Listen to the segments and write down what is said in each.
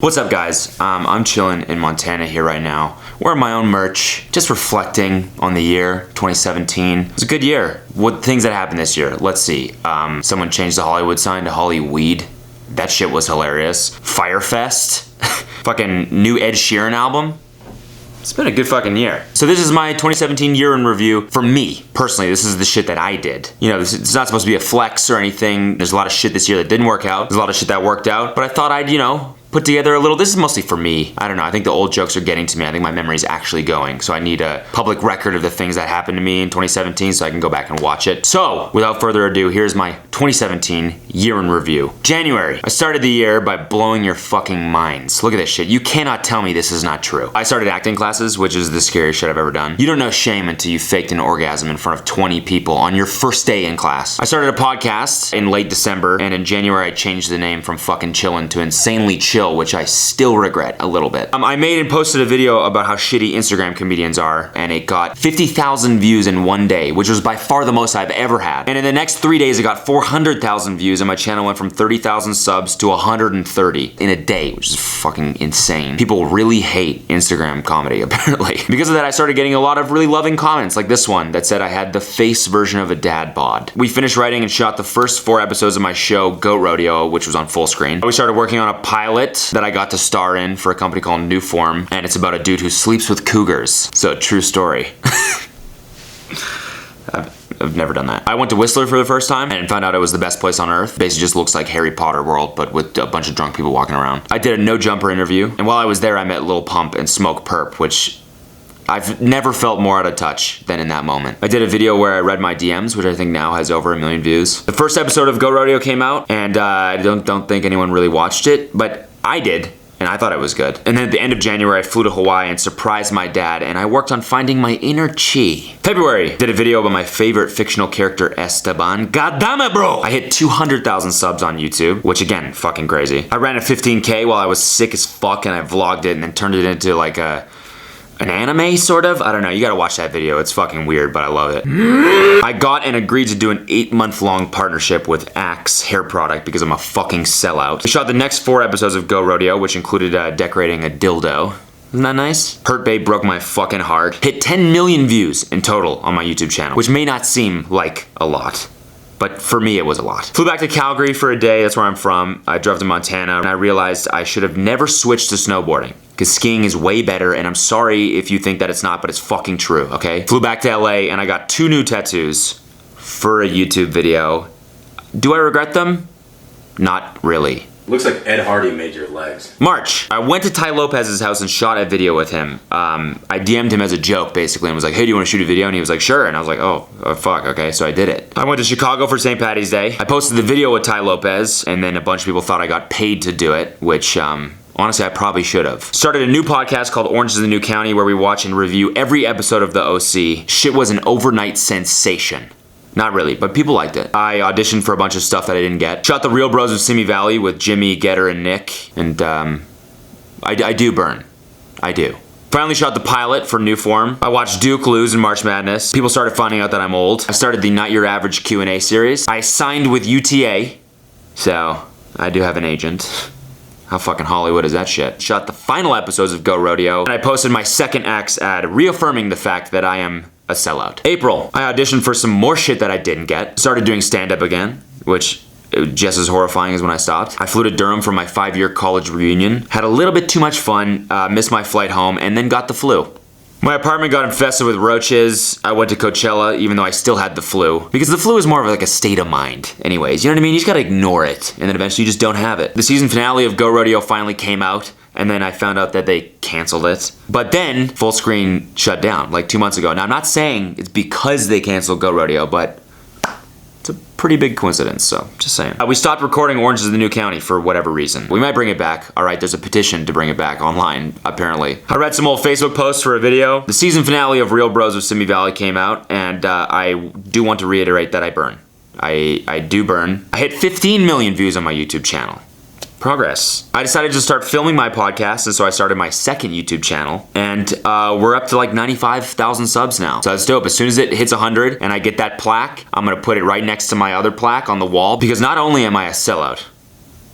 What's up, guys? I'm chilling in Montana here right now, wearing my own merch, just reflecting on the year 2017. It was a good year. What things that happened this year? Let's see. Someone changed the Hollywood sign to Hollyweed. That shit was hilarious. Firefest. Fucking new Ed Sheeran album. It's been a good fucking year. So this is my 2017 year in review. For me, personally, this is the shit that I did. You know, it's not supposed to be a flex or anything. There's a lot of shit this year that didn't work out. There's a lot of shit that worked out. But I thought I'd, put together a little, this is mostly for me. I don't know, I think the old jokes are getting to me. I think my memory's actually going. So I need a public record of the things that happened to me in 2017 so I can go back and watch it. So, without further ado, here's my 2017 year in review. January, I started the year by blowing your fucking minds. Look at this shit. You cannot tell me this is not true. I started acting classes, which is the scariest shit I've ever done. You don't know shame until you faked an orgasm in front of 20 people on your first day in class. I started a podcast in late December, and in January I changed the name from fucking chillin' to insanely chill, which I still regret a little bit. I made and posted a video about how shitty Instagram comedians are, and it got 50,000 views in one day, which was by far the most I've ever had. And in the next 3 days, it got 400,000 views, and my channel went from 30,000 subs to 130 in a day, which is fucking insane. People really hate Instagram comedy, apparently. Because of that, I started getting a lot of really loving comments, like this one that said I had the face version of a dad bod. We finished writing and shot the first 4 episodes of my show, Goat Rodeo, which was on full screen. We started working on a pilot that I got to star in for a company called New Form, and it's about a dude who sleeps with cougars. So, true story. I've never done that. I went to Whistler for the first time and found out it was the best place on earth. Basically just looks like Harry Potter world, but with a bunch of drunk people walking around. I did a no jumper interview, and while I was there I met Lil Pump and Smoke Perp, which I've never felt more out of touch than in that moment. I did a video where I read my DMs, which I think now has over 1 million views. The first episode of Go Rodeo came out, and I don't think anyone really watched it, but I did. And I thought it was good. And then at the end of January, I flew to Hawaii and surprised my dad, and I worked on finding my inner chi. February, did a video about my favorite fictional character, Esteban. God damn it, bro! I hit 200,000 subs on YouTube, which again, fucking crazy. I ran a 15K while I was sick as fuck, and I vlogged it and then turned it into like an anime, sort of? I don't know, you gotta watch that video. It's fucking weird, but I love it. I got and agreed to do an 8-month-long partnership with Axe hair product because I'm a fucking sellout. We shot the next 4 episodes of Go Rodeo, which included decorating a dildo. Isn't that nice? Hurt Babe broke my fucking heart. Hit 10 million views in total on my YouTube channel, which may not seem like a lot, but for me, it was a lot. Flew back to Calgary for a day, that's where I'm from. I drove to Montana, and I realized I should have never switched to snowboarding, because skiing is way better, and I'm sorry if you think that it's not, but it's fucking true, okay? Flew back to LA, and I got 2 new tattoos for a YouTube video. Do I regret them? Not really. Looks like Ed Hardy made your legs. March, I went to Ty Lopez's house and shot a video with him. I DM'd him as a joke, basically, and was like, hey, do you want to shoot a video? And he was like, sure. And I was like, oh, fuck, okay, so I did it. I went to Chicago for St. Paddy's Day. I posted the video with Ty Lopez, and then a bunch of people thought I got paid to do it, which, honestly, I probably should have. Started a new podcast called Orange is the New County, where we watch and review every episode of The OC. Shit was an overnight sensation. Not really, but people liked it. I auditioned for a bunch of stuff that I didn't get. Shot The Real Bros of Simi Valley with Jimmy, Getter, and Nick. And I do burn. I do. Finally shot the pilot for New Form. I watched Duke lose in March Madness. People started finding out that I'm old. I started the Not Your Average Q&A series. I signed with UTA, so I do have an agent. How fucking Hollywood is that shit? Shot the final episodes of Go Rodeo, and I posted my second Axe ad reaffirming the fact that I am a sellout. April, I auditioned for some more shit that I didn't get. Started doing stand-up again, which is just as horrifying as when I stopped. I flew to Durham for my 5-year college reunion. Had a little bit too much fun, missed my flight home, and then got the flu. My apartment got infested with roaches. I went to Coachella even though I still had the flu. Because the flu is more of like a state of mind. Anyways, you know what I mean? You just gotta ignore it, and then eventually you just don't have it. The season finale of Go Rodeo finally came out, and then I found out that they canceled it. But then, full screen shut down, like 2 months ago. Now, I'm not saying it's because they canceled Go Rodeo, but it's a pretty big coincidence, so just saying. We stopped recording Orange is the New County for whatever reason. We might bring it back. All right, there's a petition to bring it back online, apparently. I read some old Facebook posts for a video. The season finale of Real Bros of Simi Valley came out, and I do want to reiterate that I burn. I do burn. I hit 15 million views on my YouTube channel. Progress. I decided to start filming my podcast, and so I started my second YouTube channel, and we're up to like 95,000 subs now. So that's dope. As soon as it hits 100 and I get that plaque, I'm gonna put it right next to my other plaque on the wall, because not only am I a sellout,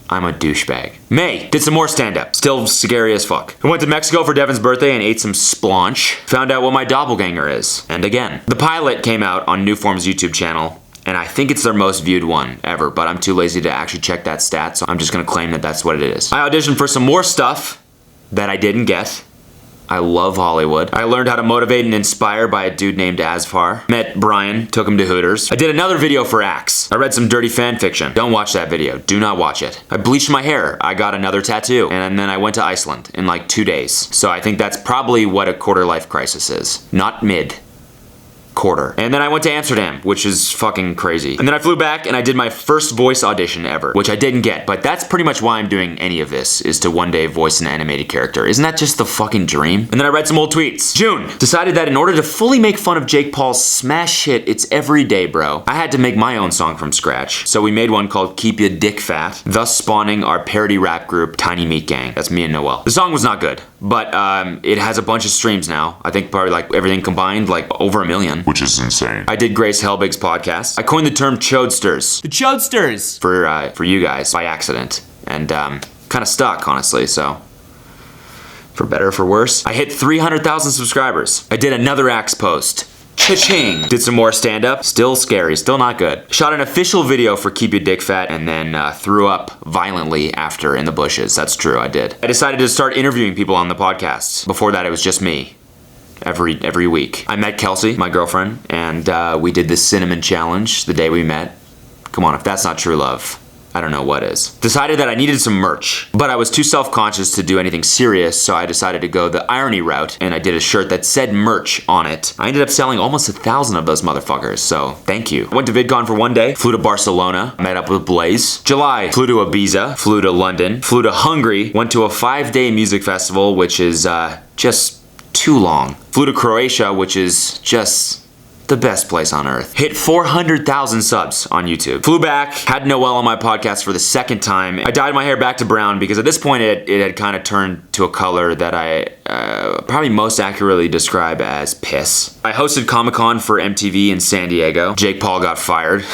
I'm a douchebag. May, did some more stand-up. Still scary as fuck. I went to Mexico for Devin's birthday and ate some splunch. Found out what my doppelganger is. And again. The pilot came out on Newform's YouTube channel, and I think it's their most viewed one ever, but I'm too lazy to actually check that stat, so I'm just gonna claim that that's what it is. I auditioned for some more stuff that I didn't get. I love Hollywood. I learned how to motivate and inspire by a dude named Asfar. Met Brian, took him to Hooters. I did another video for Axe. I read some dirty fan fiction. Don't watch that video. Do not watch it. I bleached my hair. I got another tattoo. And then I went to Iceland in like 2 days. So I think that's probably what a quarter life crisis is. Not mid. Quarter. And then I went to Amsterdam, which is fucking crazy. And then I flew back and I did my first voice audition ever, which I didn't get, but that's pretty much why I'm doing any of this, is to one day voice an animated character. Isn't that just the fucking dream? And then I read some old tweets. June, decided that in order to fully make fun of Jake Paul's smash hit It's Every Day Bro, I had to make my own song from scratch. So we made one called Keep Ya Dick Fat, thus spawning our parody rap group Tiny Meat Gang. That's me and Noel. The song was not good, but it has a bunch of streams now. I think probably like everything combined, like over 1 million. Which is insane. I did Grace Helbig's podcast. I coined the term Chodesters. The Chodesters! For you guys, by accident. And kind of stuck, honestly, so. For better or for worse. I hit 300,000 subscribers. I did another Axe post. Cha-ching! Did some more stand-up. Still scary, still not good. Shot an official video for Keep Your Dick Fat and then threw up violently after in the bushes. That's true, I did. I decided to start interviewing people on the podcast. Before that, it was just me. Every week. I met Kelsey, my girlfriend, and we did the cinnamon challenge the day we met. Come on, if that's not true love, I don't know what is. Decided that I needed some merch, but I was too self-conscious to do anything serious, so I decided to go the irony route, and I did a shirt that said merch on it. I ended up selling almost 1,000 of those motherfuckers, so thank you. I went to VidCon for 1 day, flew to Barcelona, met up with Blaze. July, flew to Ibiza, flew to London, flew to Hungary, went to a 5-day music festival, which is just too long. Flew to Croatia, which is just the best place on earth. Hit 400,000 subs on YouTube. Flew back, had Noel on my podcast for the 2nd time. I dyed my hair back to brown because at this point it had kind of turned to a color that I probably most accurately describe as piss. I hosted Comic-Con for MTV in San Diego. Jake Paul got fired.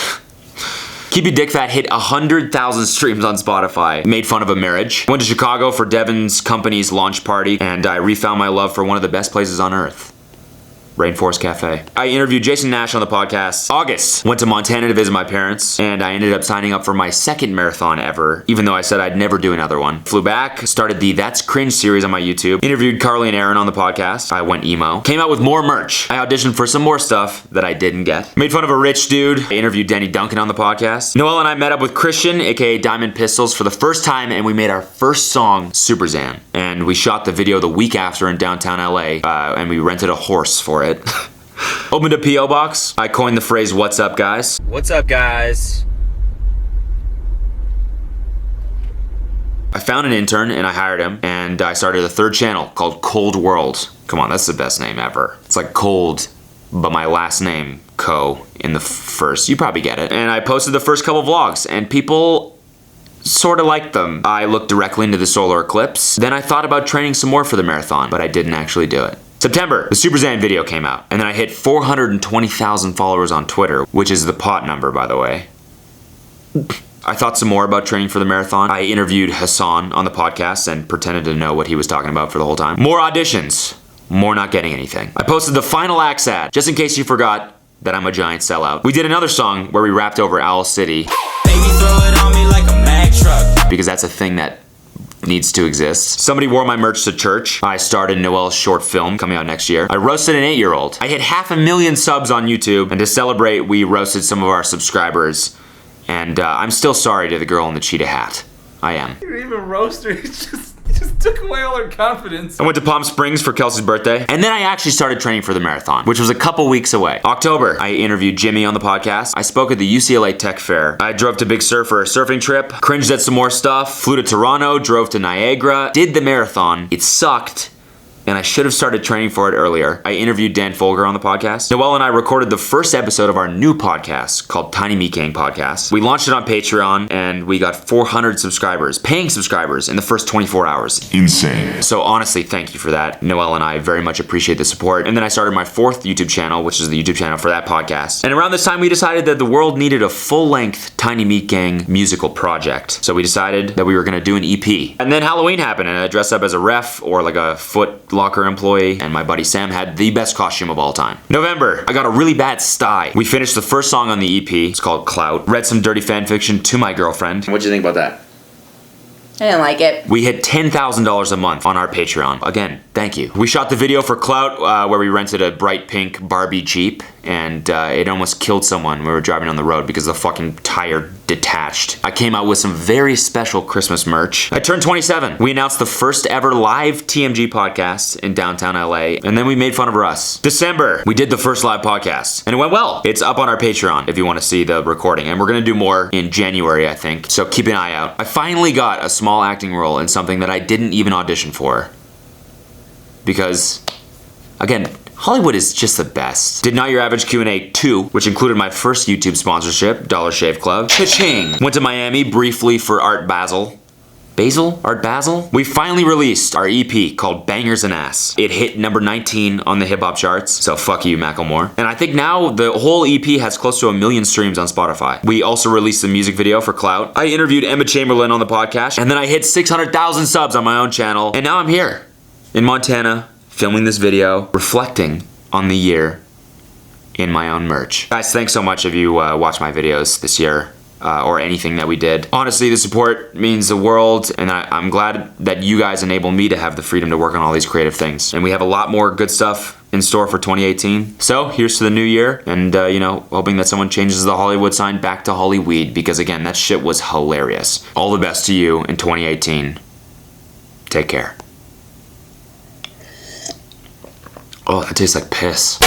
Keep Your Dick Fat hit 100,000 streams on Spotify. Made fun of a marriage. Went to Chicago for Devin's company's launch party, and I refound my love for one of the best places on earth. Rainforest Cafe. I interviewed Jason Nash on the podcast. August, went to Montana to visit my parents, and I ended up signing up for my 2nd marathon ever, even though I said I'd never do another one. Flew back, started the That's Cringe series on my YouTube, interviewed Carly and Aaron on the podcast. I went emo. Came out with more merch. I auditioned for some more stuff that I didn't get. Made fun of a rich dude. I interviewed Danny Duncan on the podcast. Noel and I met up with Christian, aka Diamond Pistols, for the first time, and we made our first song, Super Zan. And we shot the video the week after in downtown LA, and we rented a horse for it. Opened a P.O. box. I coined the phrase, "What's up, guys?" What's up, guys? I found an intern and I hired him, and I started a 3rd channel called Cold World. Come on, that's the best name ever. It's like cold, but my last name, Ko, in the first. You probably get it. And I posted the first couple vlogs, and people sort of liked them. I looked directly into the solar eclipse. Then I thought about training some more for the marathon, but I didn't actually do it. September, the Super Zan video came out, and then I hit 420,000 followers on Twitter, which is the pot number, by the way. I thought some more about training for the marathon. I interviewed Hassan on the podcast and pretended to know what he was talking about for the whole time. More auditions, more not getting anything. I posted the final Axe ad, just in case you forgot that I'm a giant sellout. We did another song where we rapped over Owl City. Baby, throw it on me like a Mack truck. Because that's a thing that needs to exist. Somebody wore my merch to church. I starred in Noel's short film coming out next year. I roasted an 8-year-old. I hit 500,000 subs on YouTube, and to celebrate, we roasted some of our subscribers. And I'm still sorry to the girl in the cheetah hat. I am. You didn't even roast her, it just took away all her confidence. I went to Palm Springs for Kelsey's birthday, and then I actually started training for the marathon, which was a couple weeks away. October, I interviewed Jimmy on the podcast. I spoke at the UCLA Tech Fair. I drove to Big Sur for a surfing trip, cringed at some more stuff, flew to Toronto, drove to Niagara, did the marathon. It sucked, and I should have started training for it earlier. I interviewed Dan Folger on the podcast. Noelle and I recorded the first episode of our new podcast called Tiny Meat Gang Podcast. We launched it on Patreon, and we got 400 subscribers, paying subscribers, in the first 24 hours. Insane. So honestly, thank you for that. Noelle and I very much appreciate the support. And then I started my 4th YouTube channel, which is the YouTube channel for that podcast. And around this time, we decided that the world needed a full-length Tiny Meat Gang musical project. So we decided that we were gonna do an EP. And then Halloween happened, and I dressed up as a ref or like a Foot Locker employee, and my buddy Sam had the best costume of all time. November, I got a really bad sty. We finished the first song on the EP. It's called Clout. Read some dirty fan fiction to my girlfriend. What'd you think about that? I didn't like it. We hit $10,000 a month on our Patreon. Again, thank you. We shot the video for Clout where we rented a bright pink Barbie Jeep, and it almost killed someone when we were driving on the road because the fucking tire detached. I came out with some very special Christmas merch. I turned 27. We announced the first ever live TMG podcast in downtown LA, and then we made fun of Russ. December, we did the first live podcast, and it went well. It's up on our Patreon if you want to see the recording, and we're gonna do more in January, I think, so keep an eye out. I finally got a small acting role in something that I didn't even audition for. Because, again, Hollywood is just the best. Did Not Your Average Q&A 2, which included my first YouTube sponsorship, Dollar Shave Club. Cha-ching! Went to Miami briefly for Art Basel. Art Basel? We finally released our EP called Bangers and Ass. It hit number 19 on the hip hop charts, so fuck you, Macklemore. And I think now the whole EP has close to 1 million streams on Spotify. We also released a music video for Clout. I interviewed Emma Chamberlain on the podcast, and then I hit 600,000 subs on my own channel, and now I'm here in Montana filming this video, reflecting on the year in my own merch. Guys, thanks so much if you watched my videos this year. Or anything that we did. Honestly, the support means the world, and I'm glad that you guys enable me to have the freedom to work on all these creative things. And we have a lot more good stuff in store for 2018. So here's to the new year, and you know, hoping that someone changes the Hollywood sign back to Hollyweed, because again, that shit was hilarious. All the best to you in 2018. Take care. Oh, that tastes like piss.